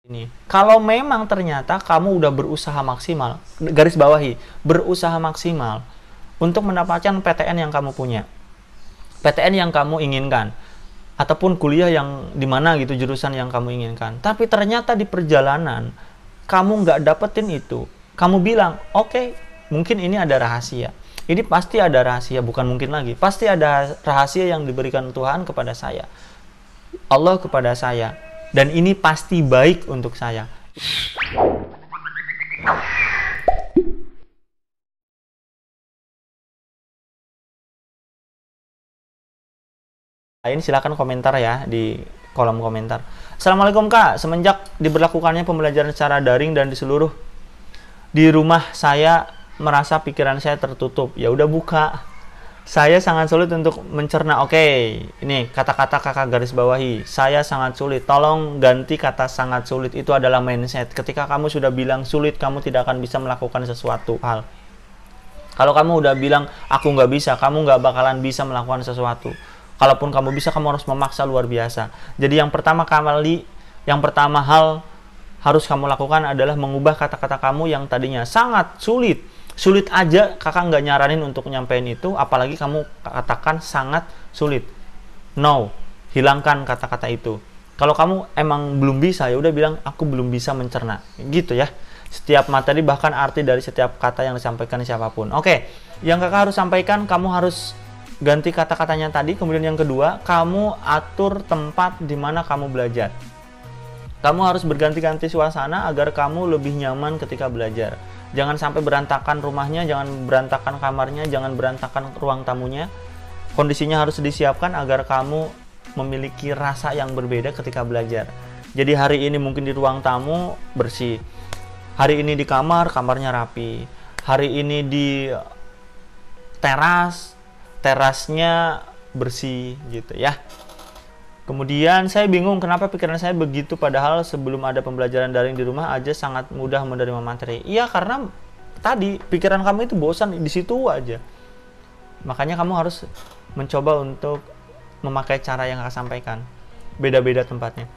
Ini. Kalau memang ternyata kamu udah berusaha maksimal, garis bawahi, berusaha maksimal untuk mendapatkan PTN yang kamu punya, PTN yang kamu inginkan, ataupun kuliah yang dimana gitu, jurusan yang kamu inginkan. Tapi ternyata di perjalanan, kamu nggak dapetin itu. Kamu bilang, oke, mungkin ini ada rahasia. Ini pasti ada rahasia, bukan mungkin lagi. Pasti ada rahasia yang diberikan Tuhan kepada saya. Allah kepada saya. Dan ini pasti baik untuk saya. Lain silakan komentar ya di kolom komentar. Assalamualaikum Kak, semenjak diberlakukannya pembelajaran secara daring dan di rumah saya merasa pikiran saya tertutup. Ya udah buka. Saya sangat sulit untuk mencerna. Oke, ini kata-kata kakak garis bawahi. Saya sangat sulit. Tolong ganti kata sangat sulit. Itu adalah mindset. Ketika kamu sudah bilang sulit, kamu tidak akan bisa melakukan sesuatu hal. Kalau kamu udah bilang aku nggak bisa, kamu nggak bakalan bisa melakukan sesuatu. Kalaupun kamu bisa, kamu harus memaksa luar biasa. Jadi yang pertama hal harus kamu lakukan adalah mengubah kata-kata kamu yang tadinya sangat sulit. Sulit aja kakak nggak nyaranin untuk nyampein itu, apalagi kamu katakan sangat sulit. No, hilangkan kata-kata itu. Kalau kamu emang belum bisa, ya udah bilang aku belum bisa mencerna, gitu ya. Setiap materi, bahkan arti dari setiap kata yang disampaikan siapapun. Oke, yang kakak harus sampaikan, kamu harus ganti kata-katanya tadi. Kemudian yang kedua, kamu atur tempat di mana kamu belajar. Kamu harus berganti-ganti suasana agar kamu lebih nyaman ketika belajar. Jangan sampai berantakan rumahnya, jangan berantakan kamarnya, jangan berantakan ruang tamunya. Kondisinya harus disiapkan agar kamu memiliki rasa yang berbeda ketika belajar. Jadi hari ini mungkin di ruang tamu bersih. Hari ini di kamar, kamarnya rapi. Hari ini di terasnya bersih gitu ya. Kemudian saya bingung kenapa pikiran saya begitu, padahal sebelum ada pembelajaran daring di rumah aja sangat mudah menerima materi. Iya, karena tadi pikiran kamu itu bosan di situ aja. Makanya kamu harus mencoba untuk memakai cara yang saya sampaikan. Beda-beda tempatnya.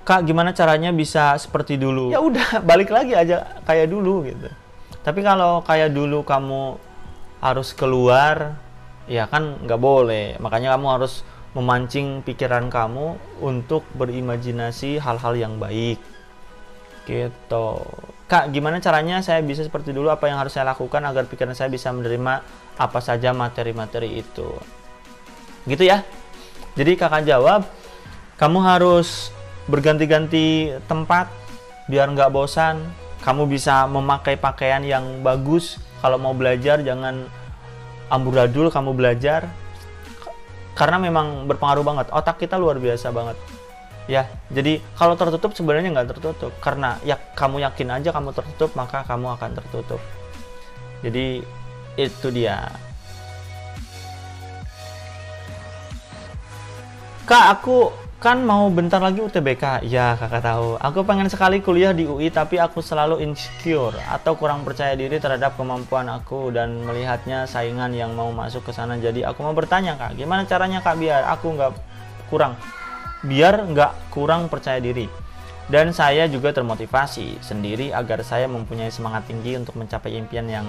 Kak, gimana caranya bisa seperti dulu? Ya udah, balik lagi aja kayak dulu gitu. Tapi kalau kayak dulu kamu harus keluar, ya kan nggak boleh. Makanya kamu harus memancing pikiran kamu untuk berimajinasi hal-hal yang baik gitu. Kak, gimana caranya saya bisa seperti dulu? Apa yang harus saya lakukan agar pikiran saya bisa menerima apa saja materi-materi itu? Gitu ya. Jadi kakak jawab, kamu harus berganti-ganti tempat biar nggak bosan. Kamu bisa memakai pakaian yang bagus. Kalau mau belajar jangan amburadul kamu belajar. Karena memang berpengaruh banget, otak kita luar biasa banget ya. Jadi kalau tertutup sebenarnya nggak tertutup, karena ya kamu yakin aja kamu tertutup, maka kamu akan tertutup. Jadi itu dia. Kak, aku kan mau bentar lagi UTBK. Ya, kakak tahu. Aku pengen sekali kuliah di UI, tapi aku selalu insecure atau kurang percaya diri terhadap kemampuan aku dan melihatnya saingan yang mau masuk ke sana. Jadi aku mau bertanya, Kak, gimana caranya Kak biar aku nggak kurang percaya diri. Dan saya juga termotivasi sendiri agar saya mempunyai semangat tinggi untuk mencapai impian yang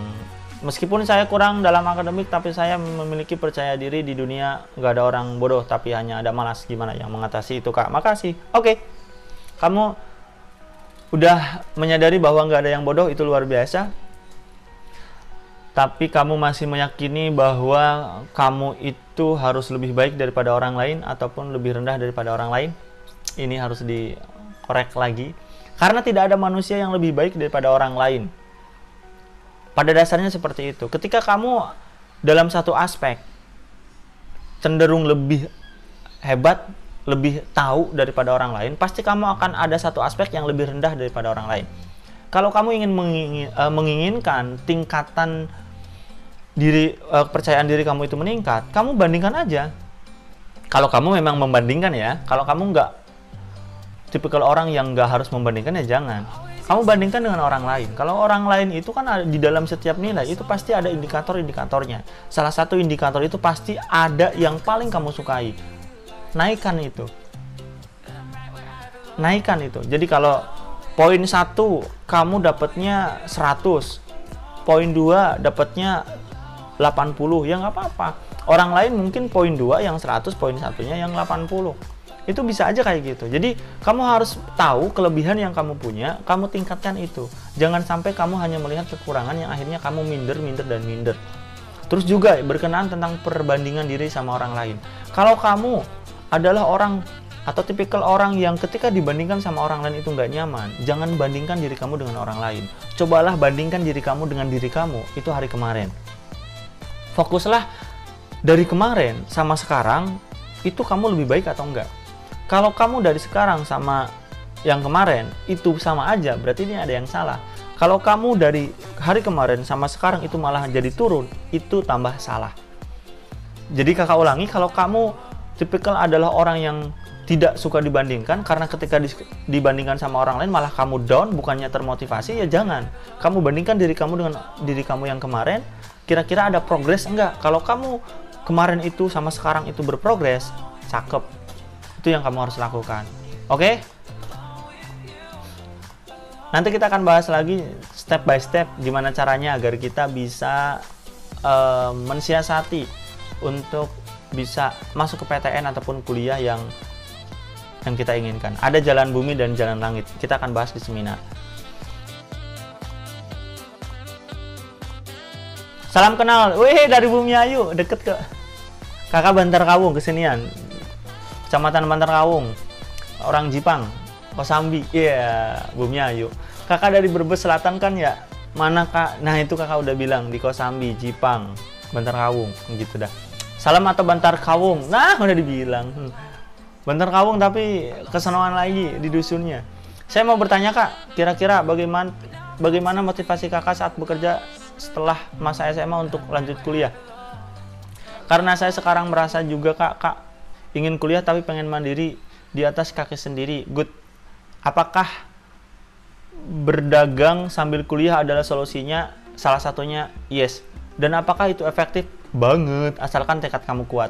meskipun saya kurang dalam akademik, tapi saya memiliki percaya diri. Di dunia nggak ada orang bodoh, tapi hanya ada malas. Gimana yang mengatasi itu, Kak? Makasih. Oke. Kamu udah menyadari bahwa nggak ada yang bodoh, itu luar biasa. Tapi kamu masih meyakini bahwa kamu itu harus lebih baik daripada orang lain ataupun lebih rendah daripada orang lain. Ini harus dikorek lagi. Karena tidak ada manusia yang lebih baik daripada orang lain. Pada dasarnya seperti itu. Ketika kamu dalam satu aspek cenderung lebih hebat, lebih tahu daripada orang lain, pasti kamu akan ada satu aspek yang lebih rendah daripada orang lain. Kalau kamu ingin menginginkan tingkatan kepercayaan diri kamu itu meningkat, kamu bandingkan aja. Kalau kamu memang membandingkan ya, kalau kamu nggak tipikal orang yang nggak harus membandingkan, ya jangan. Kamu bandingkan dengan orang lain. Kalau orang lain itu kan ada, di dalam setiap nilai itu pasti ada indikator-indikatornya. Salah satu indikator itu pasti ada yang paling kamu sukai. Naikkan itu. naikkan itu. Jadi kalau poin 1 kamu dapatnya 100, poin 2 dapatnya 80, ya nggak apa-apa. Orang lain mungkin poin 2 yang 100, poin 1-nya yang 80. Itu bisa aja kayak gitu. Jadi kamu harus tahu kelebihan yang kamu punya, kamu tingkatkan itu. Jangan sampai kamu hanya melihat kekurangan yang akhirnya kamu minder dan minder. Terus juga berkenaan tentang perbandingan diri sama orang lain. Kalau kamu adalah orang atau tipikal orang yang ketika dibandingkan sama orang lain itu nggak nyaman, jangan bandingkan diri kamu dengan orang lain. Cobalah bandingkan diri kamu dengan diri kamu itu hari kemarin. Fokuslah dari kemarin sama sekarang, itu kamu lebih baik atau enggak. Kalau kamu dari sekarang sama yang kemarin itu sama aja, berarti ini ada yang salah. Kalau kamu dari hari kemarin sama sekarang itu malah jadi turun, itu tambah salah. Jadi kakak ulangi, kalau kamu tipikal adalah orang yang tidak suka dibandingkan, karena ketika dibandingkan sama orang lain malah kamu down, bukannya termotivasi, ya jangan. Kamu bandingkan diri kamu dengan diri kamu yang kemarin, kira-kira ada progres enggak? Kalau kamu kemarin itu sama sekarang itu berprogres, cakep. Itu yang kamu harus lakukan. Oke? Nanti kita akan bahas lagi step by step gimana caranya agar kita bisa mensiasati untuk bisa masuk ke PTN ataupun kuliah yang kita inginkan. Ada jalan bumi dan jalan langit. Kita akan bahas di seminar. Salam kenal. Wih, dari Bumi Ayu, deket ke kakak Bantar Kawung, kesenian. Kecamatan Bantar Kawung. Orang Jipang, Kosambi. Iya, Bumi Ayu. Kakak dari Brebes Selatan kan ya? Mana kak? Nah itu kakak udah bilang di Kosambi, Jipang, Bantar Kawung, gitu dah. Salam atau Bantar Kawung. Nah, udah dibilang. Bantar Kawung tapi kesenangan lagi di dusunnya. Saya mau bertanya kak, kira-kira bagaimana motivasi kakak saat bekerja setelah masa SMA untuk lanjut kuliah? Karena saya sekarang merasa juga kak ingin kuliah tapi pengen mandiri di atas kaki sendiri. Good. Apakah berdagang sambil kuliah adalah solusinya? Salah satunya yes. Dan apakah itu efektif? Banget, asalkan tekad kamu kuat.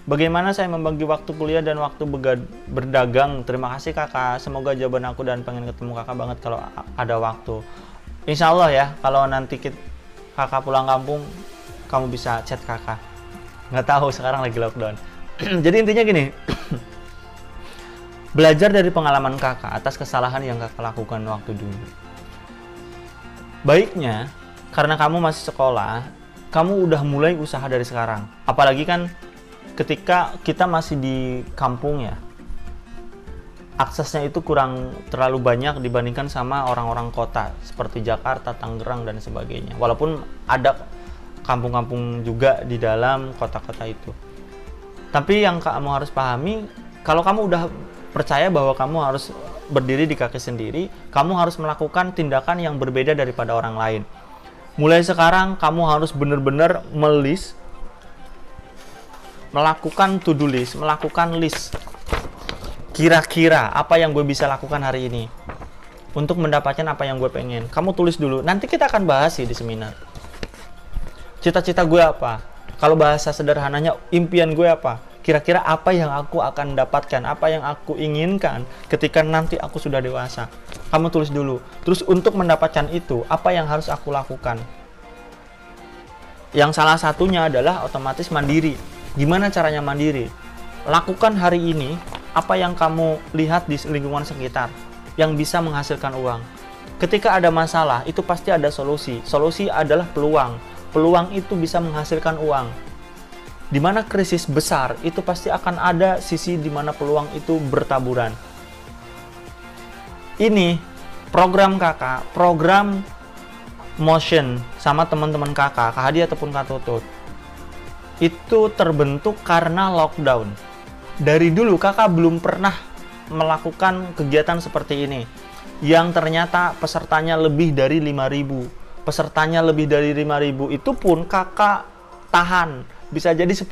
Bagaimana saya membagi waktu kuliah dan waktu berdagang? Terima kasih kakak, semoga jawaban aku, dan pengen ketemu kakak banget kalau ada waktu. Insya Allah ya, kalau nanti kakak pulang kampung, kamu bisa chat kakak. Nggak tahu, sekarang lagi lockdown. Jadi intinya gini, belajar dari pengalaman kakak atas kesalahan yang kakak lakukan waktu dulu. Baiknya, karena kamu masih sekolah, kamu udah mulai usaha dari sekarang. Apalagi kan ketika kita masih di kampung ya, aksesnya itu kurang terlalu banyak dibandingkan sama orang-orang kota seperti Jakarta, Tangerang, dan sebagainya. Walaupun ada kampung-kampung juga di dalam kota-kota itu. Tapi yang kamu harus pahami, kalau kamu udah percaya bahwa kamu harus berdiri di kaki sendiri, kamu harus melakukan tindakan yang berbeda daripada orang lain. Mulai sekarang kamu harus benar-benar melakukan to-do list, melakukan list. Kira-kira apa yang gue bisa lakukan hari ini untuk mendapatkan apa yang gue pengen. Kamu tulis dulu, nanti kita akan bahas sih di seminar. Cita-cita gue apa? Kalau bahasa sederhananya, impian gue apa? Kira-kira apa yang aku akan dapatkan, apa yang aku inginkan ketika nanti aku sudah dewasa. Kamu tulis dulu. Terus untuk mendapatkan itu, apa yang harus aku lakukan? Yang salah satunya adalah otomatis mandiri. Gimana caranya mandiri? Lakukan hari ini apa yang kamu lihat di lingkungan sekitar yang bisa menghasilkan uang. Ketika ada masalah, itu pasti ada solusi. Solusi adalah peluang. Peluang itu bisa menghasilkan uang. Di mana krisis besar, itu pasti akan ada sisi di mana peluang itu bertaburan. Ini program kakak, program motion sama teman-teman kakak, Kak Hadi ataupun Kak Tutut, itu terbentuk karena lockdown. Dari dulu kakak belum pernah melakukan kegiatan seperti ini, yang ternyata pesertanya lebih dari 5.000. Pesertanya lebih dari 5.000, itu pun kakak tahan. Bisa jadi 10.000.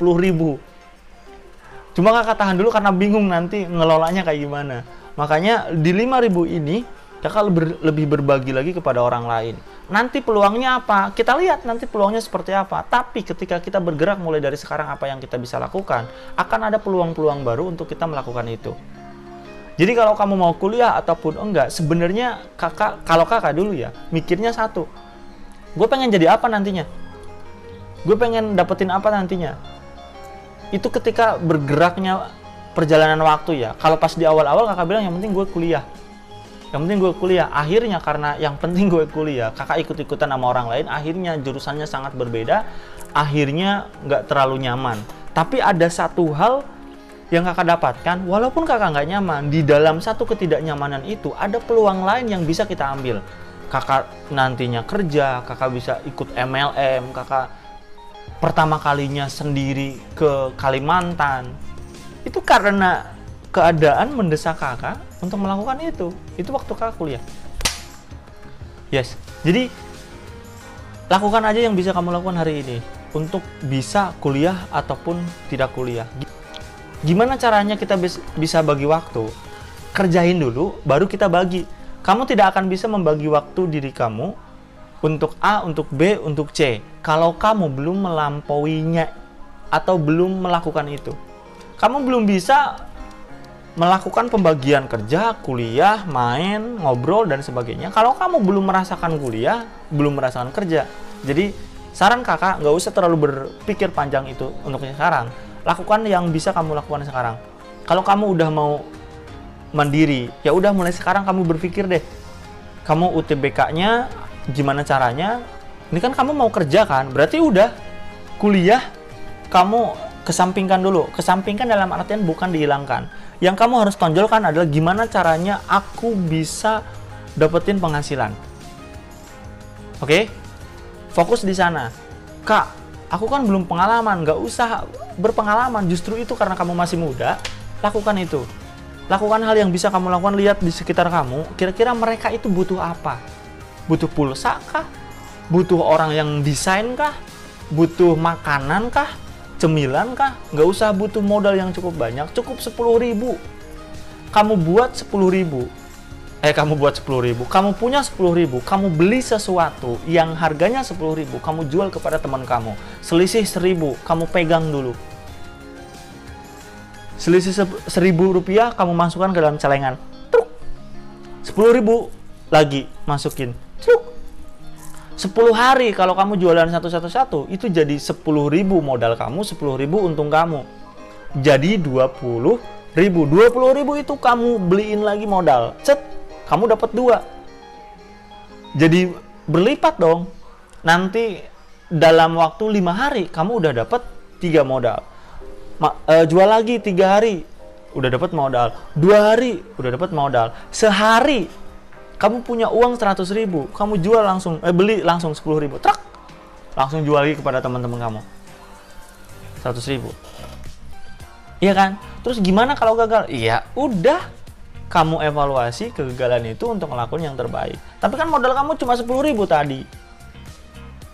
Cuma kakak tahan dulu karena bingung nanti ngelolanya kayak gimana. Makanya di 5.000 ini kakak lebih berbagi lagi kepada orang lain. Nanti peluangnya apa? Kita lihat nanti peluangnya seperti apa. Tapi ketika kita bergerak mulai dari sekarang, apa yang kita bisa lakukan, akan ada peluang-peluang baru untuk kita melakukan itu. Jadi kalau kamu mau kuliah ataupun enggak, sebenarnya kalau kakak dulu ya, mikirnya satu. Gue pengen jadi apa nantinya? Gue pengen dapetin apa nantinya? Itu ketika bergeraknya perjalanan waktu ya. Kalau pas di awal-awal kakak bilang yang penting gue kuliah. Yang penting gue kuliah. Akhirnya karena yang penting gue kuliah, kakak ikut-ikutan sama orang lain, akhirnya jurusannya sangat berbeda, akhirnya nggak terlalu nyaman. Tapi ada satu hal yang kakak dapatkan, walaupun kakak nggak nyaman, di dalam satu ketidaknyamanan itu ada peluang lain yang bisa kita ambil. Kakak nantinya kerja, kakak bisa ikut MLM, kakak pertama kalinya sendiri ke Kalimantan. Itu karena keadaan mendesak kakak untuk melakukan itu. Itu waktu kakak kuliah. Yes. Jadi lakukan aja yang bisa kamu lakukan hari ini untuk bisa kuliah ataupun tidak kuliah. Gimana caranya kita bisa bagi waktu? Kerjain dulu, baru kita bagi. Kamu tidak akan bisa membagi waktu diri kamu untuk A, untuk B, untuk C kalau kamu belum melampauinya atau belum melakukan itu. Kamu belum bisa melakukan pembagian kerja, kuliah, main, ngobrol, dan sebagainya kalau kamu belum merasakan kuliah, belum merasakan kerja. Jadi saran kakak, nggak usah terlalu berpikir panjang itu untuk sekarang. Lakukan yang bisa kamu lakukan sekarang. Kalau kamu udah mau mandiri, ya udah mulai sekarang kamu berpikir deh. Kamu UTBK-nya gimana caranya? Ini kan kamu mau kerja kan? Berarti udah kuliah kamu kesampingkan dulu. Kesampingkan dalam artian bukan dihilangkan. Yang kamu harus tonjolkan adalah gimana caranya aku bisa dapetin penghasilan. Oke? Fokus di sana. Kak, aku kan belum pengalaman, nggak usah berpengalaman. Justru itu karena kamu masih muda, lakukan itu. Lakukan hal yang bisa kamu lakukan, lihat di sekitar kamu, kira-kira mereka itu butuh apa? Butuh pulsa kah? Butuh orang yang desain kah? Butuh makanan kah? Cemilan kah? Nggak usah butuh modal yang cukup banyak, cukup 10.000. Kamu buat 10.000. Kamu punya 10.000, kamu beli sesuatu yang harganya 10.000, kamu jual kepada teman kamu. Selisih 1.000, kamu pegang dulu. Selisih 1.000 rupiah, kamu masukkan ke dalam celengan. Truk. 10.000 lagi masukin. Truk. 10 hari kalau kamu jualan satu, itu jadi 10.000 modal kamu, 10.000 untung kamu. Jadi 20.000. 20.000 itu kamu beliin lagi modal. Cet. Kamu dapat 2. Jadi berlipat dong. Nanti dalam waktu 5 hari kamu udah dapat 3 modal. Jual lagi 3 hari udah dapat modal. 2 hari udah dapat modal. Sehari kamu punya uang 100.000, kamu jual langsung, beli langsung 10.000. Truk. Langsung jual lagi kepada teman-teman kamu. 100.000. Iya kan? Terus gimana kalau gagal? Iya, udah. Kamu evaluasi kegagalan itu untuk ngelakuin yang terbaik. Tapi kan modal kamu cuma 10.000 tadi.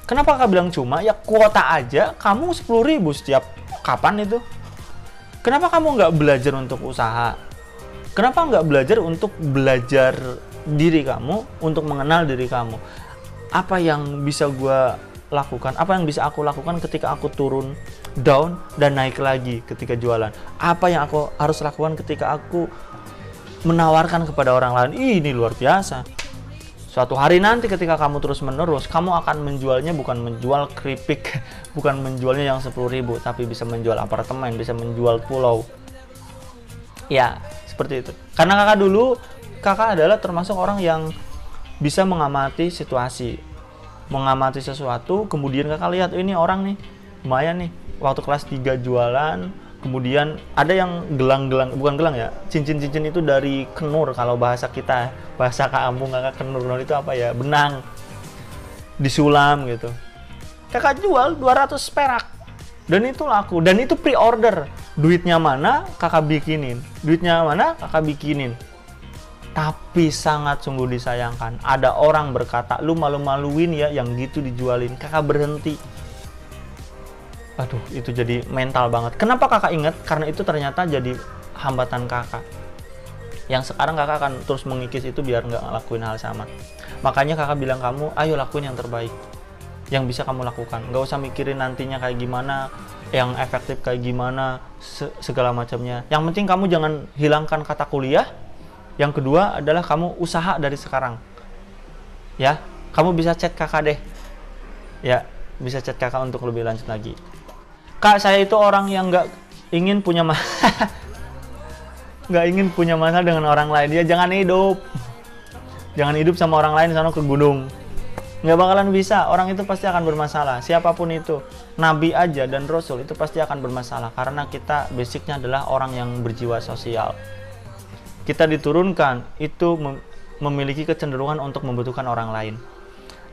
Kenapa kakak bilang cuma? Ya kuota aja kamu 10.000 setiap kapan itu. Kenapa kamu nggak belajar untuk usaha? Kenapa nggak belajar untuk belajar diri kamu, untuk mengenal diri kamu? Apa yang bisa gue lakukan? Apa yang bisa aku lakukan ketika aku turun down dan naik lagi ketika jualan? Apa yang aku harus lakukan ketika aku menawarkan kepada orang lain? Ini luar biasa. Suatu hari nanti ketika kamu terus menerus, kamu akan menjualnya bukan menjual keripik, bukan menjualnya yang 10.000, tapi bisa menjual apartemen, bisa menjual pulau. Ya, seperti itu. Karena kakak adalah termasuk orang yang bisa mengamati situasi, mengamati sesuatu, kemudian kakak lihat, ini orang nih, lumayan nih, waktu kelas 3 jualan. Kemudian ada yang bukan gelang ya, cincin-cincin itu dari kenur, kalau bahasa kita, bahasa kampung kakak, kenur itu apa ya, benang disulam gitu. Kakak jual 200 perak dan itu laku, dan itu pre-order. Duitnya mana kakak bikinin, tapi sangat sungguh disayangkan ada orang berkata, lu malu-maluin ya yang gitu dijualin. Kakak berhenti. Aduh, itu jadi mental banget. Kenapa kakak ingat? Karena itu ternyata jadi hambatan kakak. Yang sekarang kakak akan terus mengikis itu biar nggak ngelakuin hal sama. Makanya kakak bilang kamu, ayo lakuin yang terbaik. Yang bisa kamu lakukan. Nggak usah mikirin nantinya kayak gimana, yang efektif kayak gimana, segala macamnya. Yang penting kamu jangan hilangkan kata kuliah, Yang kedua adalah kamu usaha dari sekarang. Ya, kamu bisa chat kakak deh. Ya, bisa chat kakak untuk lebih lanjut lagi. Kak, saya itu orang yang nggak ingin punya nggak ingin punya masalah dengan orang lain. Ya jangan hidup sama orang lain sana ke gunung. Nggak bakalan bisa. Orang itu pasti akan bermasalah. Siapapun itu, nabi aja dan rasul itu pasti akan bermasalah karena kita basicnya adalah orang yang berjiwa sosial. Kita diturunkan itu memiliki kecenderungan untuk membutuhkan orang lain.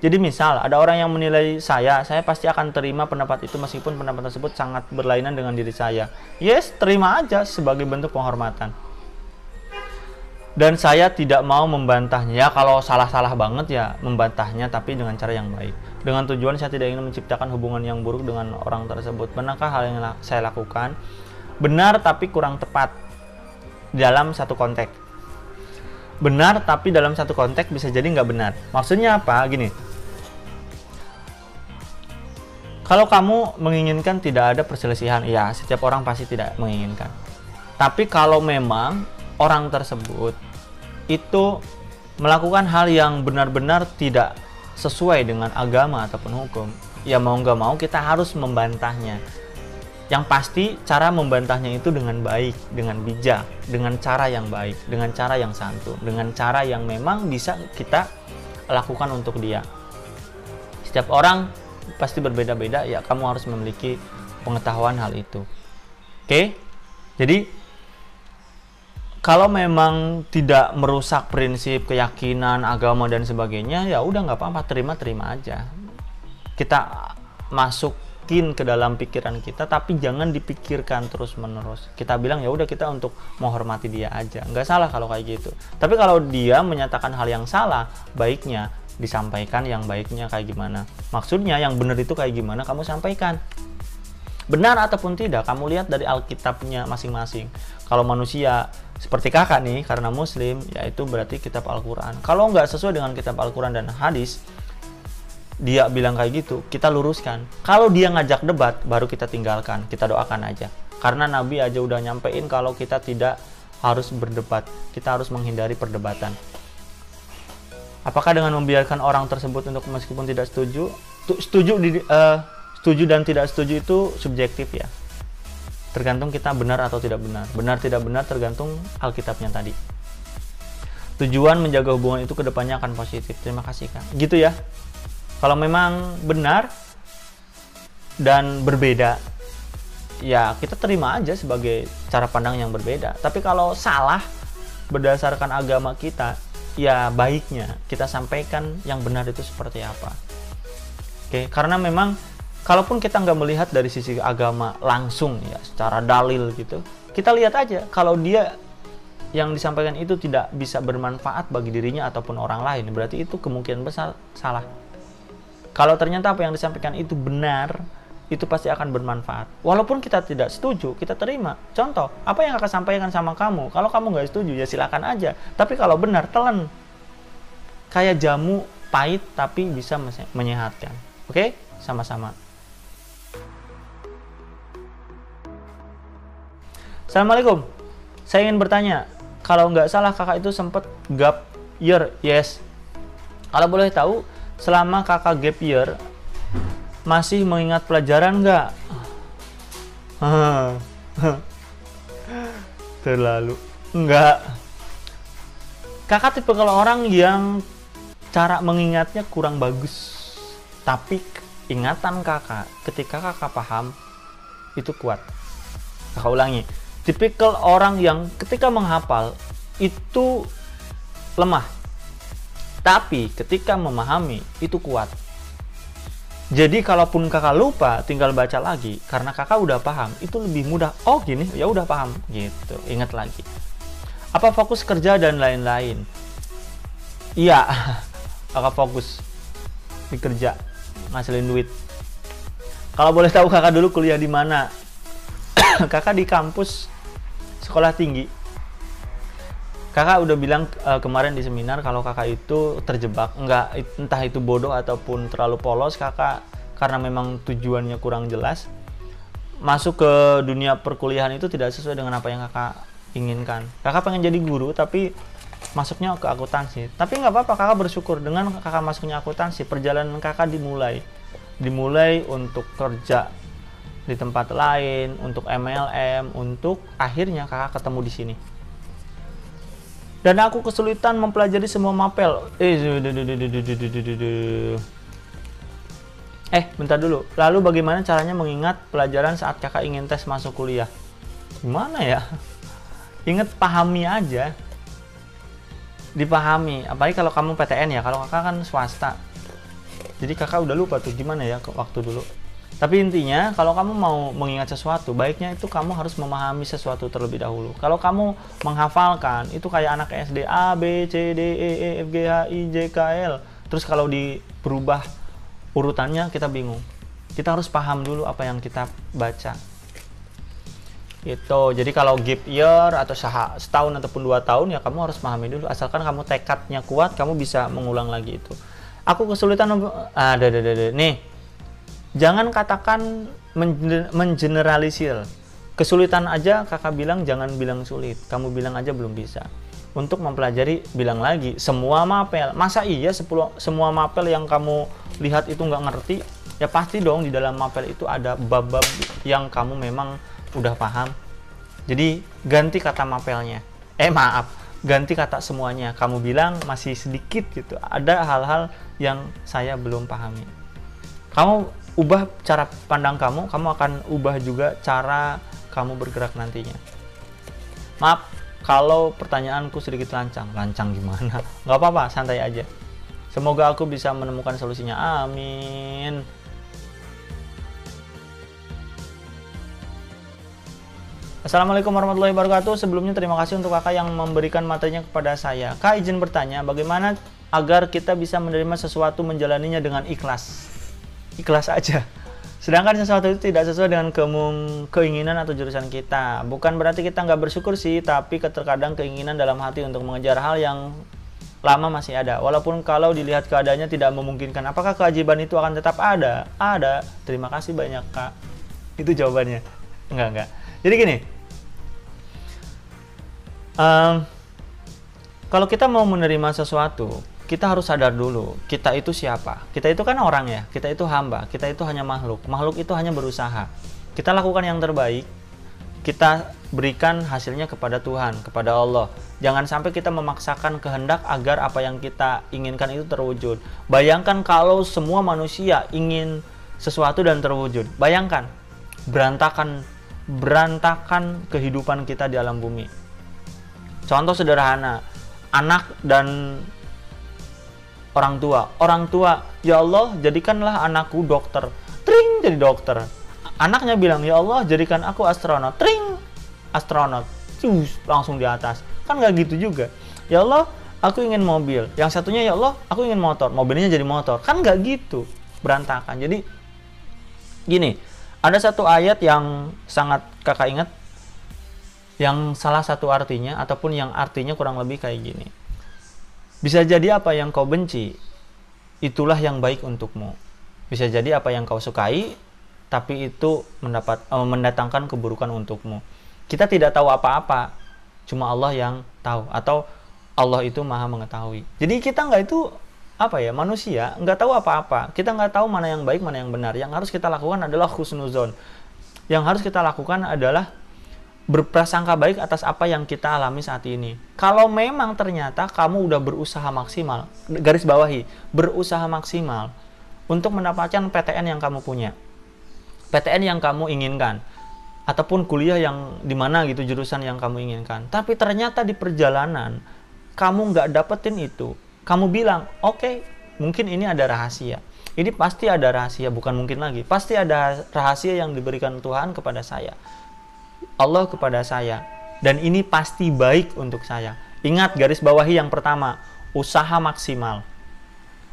Jadi misal ada orang yang menilai saya pasti akan terima pendapat itu meskipun pendapat tersebut sangat berlainan dengan diri saya. Yes, terima aja sebagai bentuk penghormatan. Dan saya tidak mau membantahnya. Ya kalau salah-salah banget ya membantahnya, tapi dengan cara yang baik. Dengan tujuan saya tidak ingin menciptakan hubungan yang buruk dengan orang tersebut. Benarkah hal yang saya lakukan? Benar tapi kurang tepat dalam satu konteks. Benar tapi dalam satu konteks bisa jadi nggak benar. Maksudnya apa? Gini. Kalau kamu menginginkan tidak ada perselisihan, ya setiap orang pasti tidak menginginkan. Tapi kalau memang orang tersebut itu melakukan hal yang benar-benar tidak sesuai dengan agama ataupun hukum, ya mau nggak mau kita harus membantahnya. Yang pasti cara membantahnya itu dengan baik, dengan bijak, dengan cara yang baik, dengan cara yang santun, dengan cara yang memang bisa kita lakukan untuk dia. Setiap orang pasti berbeda-beda, ya kamu harus memiliki pengetahuan hal itu. Oke? Jadi kalau memang tidak merusak prinsip, keyakinan, agama dan sebagainya, ya udah nggak apa-apa, terima aja. Kita masukin ke dalam pikiran kita, tapi jangan dipikirkan terus-menerus. Kita bilang ya udah kita untuk menghormati dia aja, nggak salah kalau kayak gitu. Tapi kalau dia menyatakan hal yang salah, baiknya disampaikan yang baiknya kayak gimana. Maksudnya yang benar itu kayak gimana, kamu sampaikan. Benar ataupun tidak, kamu lihat dari Alkitabnya masing-masing. Kalau manusia seperti kakak nih, karena muslim, yaitu berarti kitab Al-Quran. Kalau nggak sesuai dengan kitab Al-Quran dan hadis, dia bilang kayak gitu, kita luruskan. Kalau dia ngajak debat, baru kita tinggalkan, kita doakan aja. Karena Nabi aja udah nyampein kalau kita tidak harus berdebat, kita harus menghindari perdebatan. Apakah dengan membiarkan orang tersebut untuk meskipun tidak setuju, setuju dan tidak setuju itu subjektif ya. Tergantung kita benar atau tidak benar. Benar tidak benar tergantung Alkitabnya tadi. Tujuan menjaga hubungan itu kedepannya akan positif. Terima kasih Kak. Gitu ya. Kalau memang benar dan berbeda, ya kita terima aja sebagai cara pandang yang berbeda. Tapi kalau salah berdasarkan agama kita, ya baiknya kita sampaikan yang benar itu seperti apa. Oke, karena memang kalaupun kita nggak melihat dari sisi agama langsung ya secara dalil gitu, kita lihat aja kalau dia yang disampaikan itu tidak bisa bermanfaat bagi dirinya ataupun orang lain, berarti itu kemungkinan besar salah. Kalau ternyata apa yang disampaikan itu benar, itu pasti akan bermanfaat. Walaupun kita tidak setuju, kita terima. Contoh, apa yang akan sampaikan sama kamu, kalau kamu nggak setuju ya silakan aja. Tapi kalau benar, telan. Kayak jamu pahit tapi bisa menyehatkan. Oke? Sama-sama. Assalamualaikum. Saya ingin bertanya, kalau nggak salah kakak itu sempat gap year, yes. Kalau boleh tahu, selama kakak gap year, masih mengingat pelajaran nggak? Terlalu. Enggak. Kakak tipe kalau orang yang cara mengingatnya kurang bagus. Tapi ingatan kakak, ketika kakak paham, itu kuat. Kakak ulangi. Tipikal orang yang ketika menghafal itu lemah, tapi ketika memahami itu kuat. Jadi kalaupun kakak lupa, tinggal baca lagi karena kakak udah paham, itu lebih mudah. Oh gini, ya udah paham gitu. Ingat lagi. Apa fokus kerja dan lain-lain? Iya, kakak fokus di kerja, ngasilin duit. Kalau boleh tahu kakak dulu kuliah di mana? Kakak di kampus sekolah tinggi. Kakak udah bilang kemarin di seminar kalau kakak itu terjebak, entah itu bodoh ataupun terlalu polos. Kakak karena memang tujuannya kurang jelas, masuk ke dunia perkuliahan itu tidak sesuai dengan apa yang kakak inginkan. Kakak pengen jadi guru, tapi masuknya ke akuntansi. Tapi nggak apa-apa, kakak bersyukur dengan kakak masuknya akuntansi, perjalanan kakak dimulai untuk kerja di tempat lain, untuk MLM, untuk akhirnya kakak ketemu di sini. Dan aku kesulitan mempelajari semua mapel. Bentar dulu. Lalu bagaimana caranya mengingat pelajaran saat kakak ingin tes masuk kuliah? Gimana ya? Ingat, pahami aja. Dipahami, apalagi kalau kamu PTN ya, kalau kakak kan swasta, jadi kakak udah lupa tuh gimana ya waktu dulu. Tapi intinya kalau kamu mau mengingat sesuatu, baiknya itu kamu harus memahami sesuatu terlebih dahulu. Kalau kamu menghafalkan, itu kayak anak SD, A, B, C, D, E, F, G, H, I, J, K, L, terus kalau berubah urutannya kita bingung. Kita harus paham dulu apa yang kita baca. Gitu. Jadi kalau gap year atau setahun ataupun 2 tahun ya kamu harus pahami dulu. Asalkan kamu tekadnya kuat, kamu bisa mengulang lagi itu. Aku kesulitan nih. Jangan katakan mengeneralisir. Kesulitan aja kakak bilang, jangan bilang sulit. Kamu bilang aja belum bisa. Untuk mempelajari, bilang lagi semua mapel. Masa iya semua mapel yang kamu lihat itu nggak ngerti? Ya pasti dong di dalam mapel itu ada bab-bab yang kamu memang udah paham. Jadi ganti kata mapelnya. Ganti kata semuanya. Kamu bilang masih sedikit gitu. Ada hal-hal yang saya belum pahami. Kamu ubah cara pandang kamu akan ubah juga cara kamu bergerak nantinya. Maaf kalau pertanyaanku sedikit lancang. Lancang gimana? Nggak apa-apa, santai aja. Semoga aku bisa menemukan solusinya. Amin. Assalamualaikum warahmatullahi wabarakatuh. Sebelumnya terima kasih untuk kakak yang memberikan materinya kepada saya. Kak, izin bertanya, bagaimana agar kita bisa menerima sesuatu menjalaninya dengan ikhlas? Ikhlas aja. Sedangkan sesuatu itu tidak sesuai dengan keinginan atau jurusan kita. Bukan berarti kita nggak bersyukur sih, tapi terkadang keinginan dalam hati untuk mengejar hal yang lama masih ada. Walaupun kalau dilihat keadaannya tidak memungkinkan. Apakah kewajiban itu akan tetap ada? Ada. Terima kasih banyak, Kak. Itu jawabannya. Enggak. Jadi gini. Kalau kita mau menerima sesuatu, kita harus sadar dulu, kita itu siapa? Kita itu kan orang ya, kita itu hamba, kita itu hanya makhluk. Makhluk itu hanya berusaha. Kita lakukan yang terbaik, kita berikan hasilnya kepada Tuhan, kepada Allah. Jangan sampai kita memaksakan kehendak agar apa yang kita inginkan itu terwujud. Bayangkan kalau semua manusia ingin sesuatu dan terwujud. Bayangkan, berantakan kehidupan kita di alam bumi. Contoh sederhana, anak dan orang tua, ya Allah jadikanlah anakku dokter, tring, jadi dokter. Anaknya bilang, ya Allah jadikan aku astronot, tring, astronot, langsung di atas. Kan nggak gitu juga. Ya Allah aku ingin mobil, yang satunya ya Allah aku ingin motor, mobilnya jadi motor. Kan nggak gitu, berantakan. Jadi gini, ada satu ayat yang sangat kakak ingat, yang salah satu artinya ataupun yang artinya kurang lebih kayak gini. Bisa jadi apa yang kau benci, itulah yang baik untukmu. Bisa jadi apa yang kau sukai, tapi itu mendatangkan keburukan untukmu. Kita tidak tahu apa-apa, cuma Allah yang tahu. Atau Allah itu maha mengetahui. Jadi kita nggak itu, manusia, nggak tahu apa-apa. Kita nggak tahu mana yang baik, mana yang benar. Yang harus kita lakukan adalah husnuzon. Yang harus kita lakukan adalah berprasangka baik atas apa yang kita alami saat ini. Kalau memang ternyata kamu udah berusaha maksimal, garis bawahi, berusaha maksimal untuk mendapatkan PTN yang kamu punya, PTN yang kamu inginkan, ataupun kuliah yang dimana gitu, jurusan yang kamu inginkan, tapi ternyata di perjalanan kamu nggak dapetin itu, kamu bilang, oke, mungkin ini ada rahasia. Ini pasti ada rahasia, bukan mungkin lagi, pasti ada rahasia yang diberikan Tuhan kepada saya, Allah kepada saya, dan ini pasti baik untuk saya. Ingat, garis bawahi yang pertama, usaha maksimal.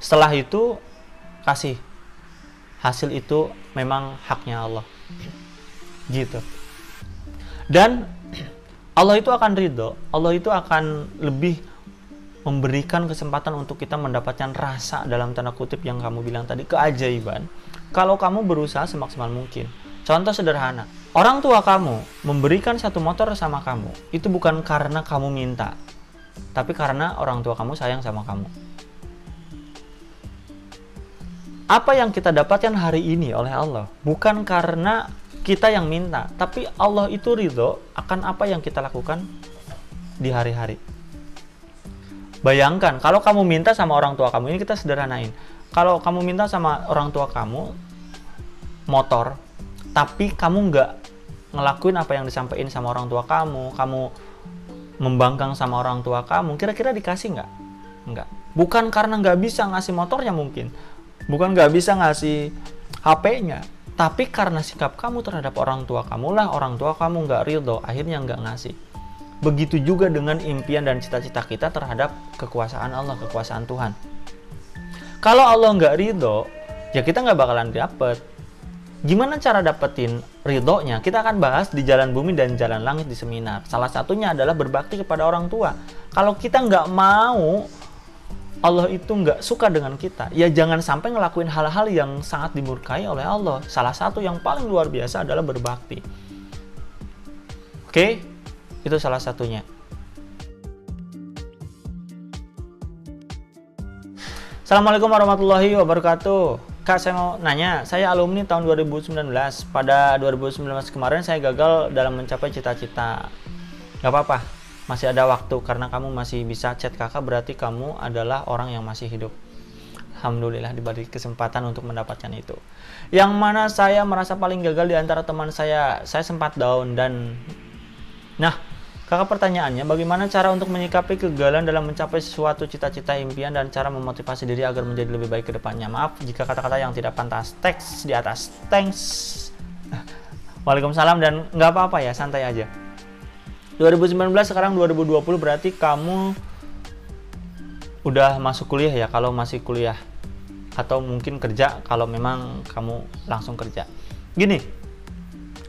Setelah itu kasih. Hasil itu memang haknya Allah. Gitu. Dan Allah itu akan ridho, Allah itu akan lebih memberikan kesempatan untuk kita mendapatkan rasa, dalam tanda kutip yang kamu bilang tadi, keajaiban, kalau kamu berusaha semaksimal mungkin. Contoh sederhana, orang tua kamu memberikan satu motor sama kamu, itu bukan karena kamu minta, tapi karena orang tua kamu sayang sama kamu. Apa yang kita dapatkan hari ini oleh Allah bukan karena kita yang minta, tapi Allah itu ridho akan apa yang kita lakukan di hari-hari. Bayangkan kalau kamu minta sama orang tua kamu, ini kita sederhanain. Kalau kamu minta sama orang tua kamu motor, tapi kamu nggak ngelakuin apa yang disampaikan sama orang tua kamu membangkang sama orang tua kamu, kira-kira dikasih nggak? Nggak. Bukan karena nggak bisa ngasih motornya mungkin, bukan nggak bisa ngasih HP-nya, tapi karena sikap kamu terhadap orang tua kamu lah, orang tua kamu nggak ridho, akhirnya nggak ngasih. Begitu juga dengan impian dan cita-cita kita terhadap kekuasaan Allah, kekuasaan Tuhan. Kalau Allah nggak ridho, ya kita nggak bakalan dapet. Gimana cara dapetin ridhonya? Kita akan bahas di Jalan Bumi dan Jalan Langit di seminar. Salah satunya adalah berbakti kepada orang tua. Kalau kita nggak mau Allah itu nggak suka dengan kita, ya jangan sampai ngelakuin hal-hal yang sangat dimurkai oleh Allah. Salah satu yang paling luar biasa adalah berbakti. Oke? Itu salah satunya. Assalamualaikum warahmatullahi wabarakatuh. Kak, saya mau nanya, saya alumni tahun 2019. Pada 2019 kemarin saya gagal dalam mencapai cita-cita. Gak apa-apa, masih ada waktu karena kamu masih bisa chat kakak, berarti kamu adalah orang yang masih hidup. Alhamdulillah diberi kesempatan untuk mendapatkan itu. Yang mana saya merasa paling gagal di antara teman saya sempat down dan... Nah, kakak, pertanyaannya, bagaimana cara untuk menyikapi kegagalan dalam mencapai sesuatu cita-cita impian dan cara memotivasi diri agar menjadi lebih baik ke depannya? Maaf jika kata-kata yang tidak pantas. Teks di atas. Thanks. Waalaikumsalam, dan nggak apa-apa ya, santai aja. 2019 sekarang 2020, berarti kamu udah masuk kuliah ya kalau masih kuliah, atau mungkin kerja kalau memang kamu langsung kerja. Gini,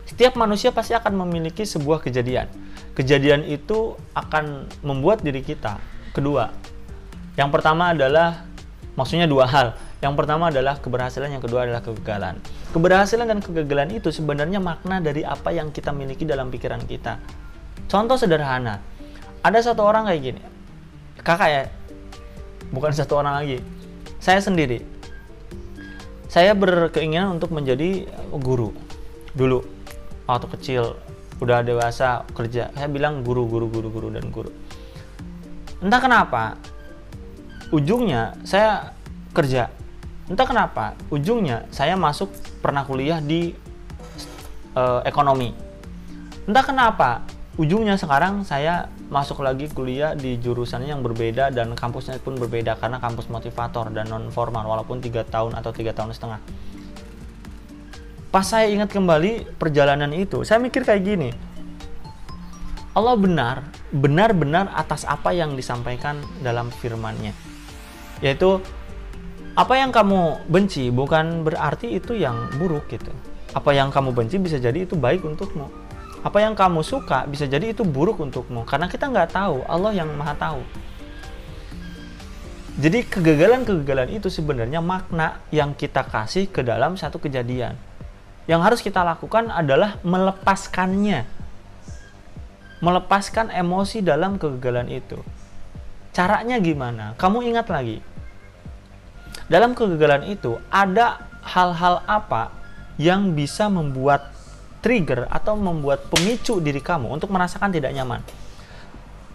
setiap manusia pasti akan memiliki sebuah kejadian. Kejadian itu akan membuat diri kita kedua. Yang pertama adalah, maksudnya dua hal. Yang pertama adalah keberhasilan, yang kedua adalah kegagalan. Keberhasilan dan kegagalan itu sebenarnya makna dari apa yang kita miliki dalam pikiran kita. Contoh sederhana, ada satu orang kayak gini, kakak ya, bukan satu orang lagi, saya sendiri. Saya berkeinginan untuk menjadi guru dulu waktu kecil. Udah dewasa kerja, saya bilang guru. Entah kenapa ujungnya saya kerja, entah kenapa ujungnya saya pernah kuliah di ekonomi, entah kenapa ujungnya sekarang saya masuk lagi kuliah di jurusan yang berbeda dan kampusnya pun berbeda karena kampus motivator dan non formal, walaupun 3 tahun atau 3 tahun setengah. Pas saya ingat kembali perjalanan itu, saya mikir kayak gini, Allah benar-benar atas apa yang disampaikan dalam firman-Nya. Yaitu, apa yang kamu benci bukan berarti itu yang buruk gitu. Apa yang kamu benci bisa jadi itu baik untukmu. Apa yang kamu suka bisa jadi itu buruk untukmu. Karena kita nggak tahu, Allah yang maha tahu. Jadi kegagalan-kegagalan itu sebenarnya makna yang kita kasih ke dalam satu kejadian. Yang harus kita lakukan adalah melepaskannya. Melepaskan emosi dalam kegagalan itu. Caranya gimana? Kamu ingat lagi. Dalam kegagalan itu ada hal-hal apa yang bisa membuat trigger atau membuat pemicu diri kamu untuk merasakan tidak nyaman.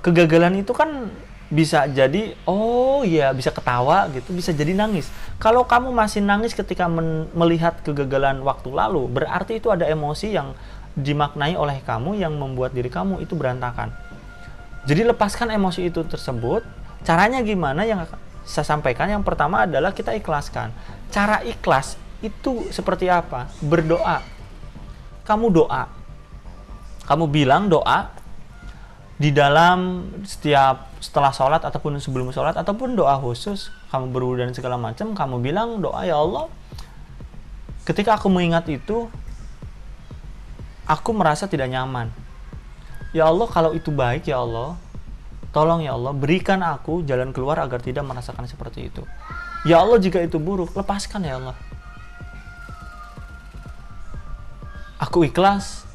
Kegagalan itu kan bisa jadi, oh ya, bisa ketawa gitu, bisa jadi nangis. Kalau kamu masih nangis ketika melihat kegagalan waktu lalu, berarti itu ada emosi yang dimaknai oleh kamu yang membuat diri kamu itu berantakan. Jadi lepaskan emosi itu tersebut. Caranya gimana yang saya sampaikan? Yang pertama adalah kita ikhlaskan. Cara ikhlas itu seperti apa? Berdoa. Kamu doa. Kamu bilang doa di dalam setelah sholat ataupun sebelum sholat ataupun doa khusus, kamu berwudu dan segala macam, kamu bilang doa, ya Allah, ketika aku mengingat itu aku merasa tidak nyaman. Ya Allah, kalau itu baik ya Allah, tolong ya Allah berikan aku jalan keluar agar tidak merasakan seperti itu. Ya Allah, jika itu buruk, lepaskan ya Allah. Aku ikhlas.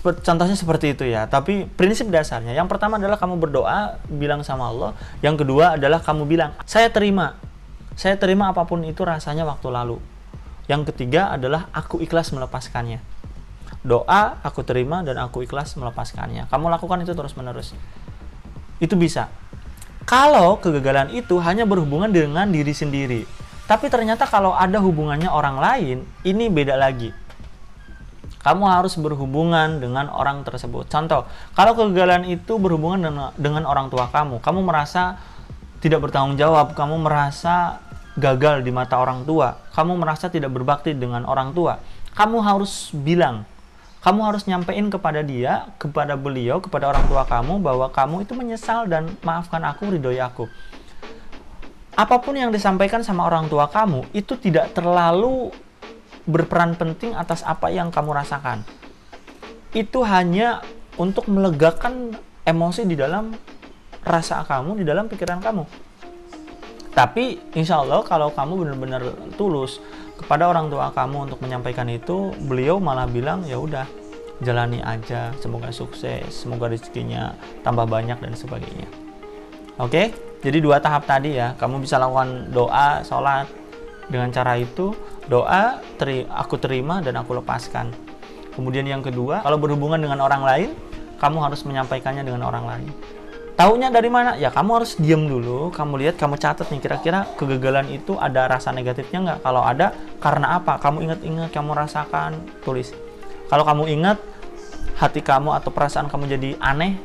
Contohnya seperti itu ya. Tapi prinsip dasarnya, yang pertama adalah kamu berdoa, bilang sama Allah. Yang kedua adalah kamu bilang, saya terima apapun itu rasanya waktu lalu. Yang ketiga adalah aku ikhlas melepaskannya. Doa, aku terima, dan aku ikhlas melepaskannya. Kamu lakukan itu terus-menerus. Itu bisa. Kalau kegagalan itu hanya berhubungan dengan diri sendiri, tapi ternyata kalau ada hubungannya orang lain, ini beda lagi. Kamu harus berhubungan dengan orang tersebut. Contoh, kalau kegagalan itu berhubungan dengan orang tua kamu merasa tidak bertanggung jawab, kamu merasa gagal di mata orang tua, kamu merasa tidak berbakti dengan orang tua, kamu harus bilang, kamu harus nyampein kepada dia, kepada beliau, kepada orang tua kamu, bahwa kamu itu menyesal dan maafkan aku, ridhoi aku. Apapun yang disampaikan sama orang tua kamu, itu tidak terlalu berperan penting atas apa yang kamu rasakan. Itu hanya untuk melegakan emosi di dalam rasa kamu, di dalam pikiran kamu. Tapi insya Allah kalau kamu benar-benar tulus kepada orang tua kamu untuk menyampaikan itu, beliau malah bilang, ya udah, jalani aja, semoga sukses, semoga rezekinya tambah banyak dan sebagainya. Oke, jadi 2 tahap tadi ya, kamu bisa lakukan doa, sholat dengan cara itu. Doa, aku terima dan aku lepaskan. Kemudian yang kedua, kalau berhubungan dengan orang lain, kamu harus menyampaikannya dengan orang lain. Taunya dari mana? Ya kamu harus diam dulu, kamu lihat, kamu catat nih, kira-kira kegagalan itu ada rasa negatifnya nggak? Kalau ada, karena apa? Kamu ingat-ingat, kamu rasakan, tulis. Kalau kamu ingat, hati kamu atau perasaan kamu jadi aneh,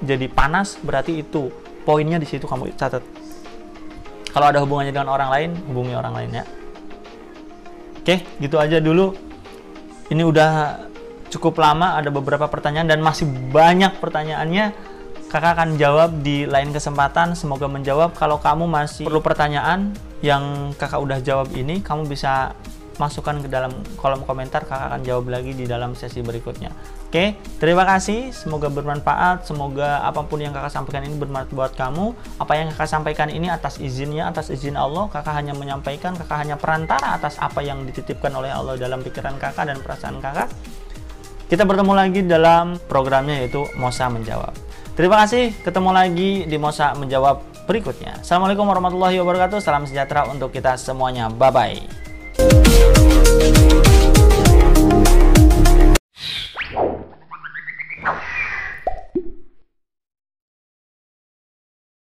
jadi panas, berarti itu poinnya di situ, kamu catat. Kalau ada hubungannya dengan orang lain, hubungi orang lain ya. Oke, gitu aja dulu. Ini udah cukup lama, ada beberapa pertanyaan dan masih banyak pertanyaannya. Kakak akan jawab di lain kesempatan, semoga menjawab. Kalau kamu masih perlu pertanyaan yang kakak udah jawab ini, kamu bisa masukkan ke dalam kolom komentar, kakak akan jawab lagi di dalam sesi berikutnya. Oke, terima kasih, semoga bermanfaat, semoga apapun yang kakak sampaikan ini bermanfaat buat kamu. Apa yang kakak sampaikan ini atas izinnya, atas izin Allah, kakak hanya menyampaikan, kakak hanya perantara atas apa yang dititipkan oleh Allah dalam pikiran kakak dan perasaan kakak. Kita bertemu lagi dalam programnya, yaitu Mosa Menjawab. Terima kasih, ketemu lagi di Mosa Menjawab berikutnya. Assalamualaikum warahmatullahi wabarakatuh, salam sejahtera untuk kita semuanya, bye-bye.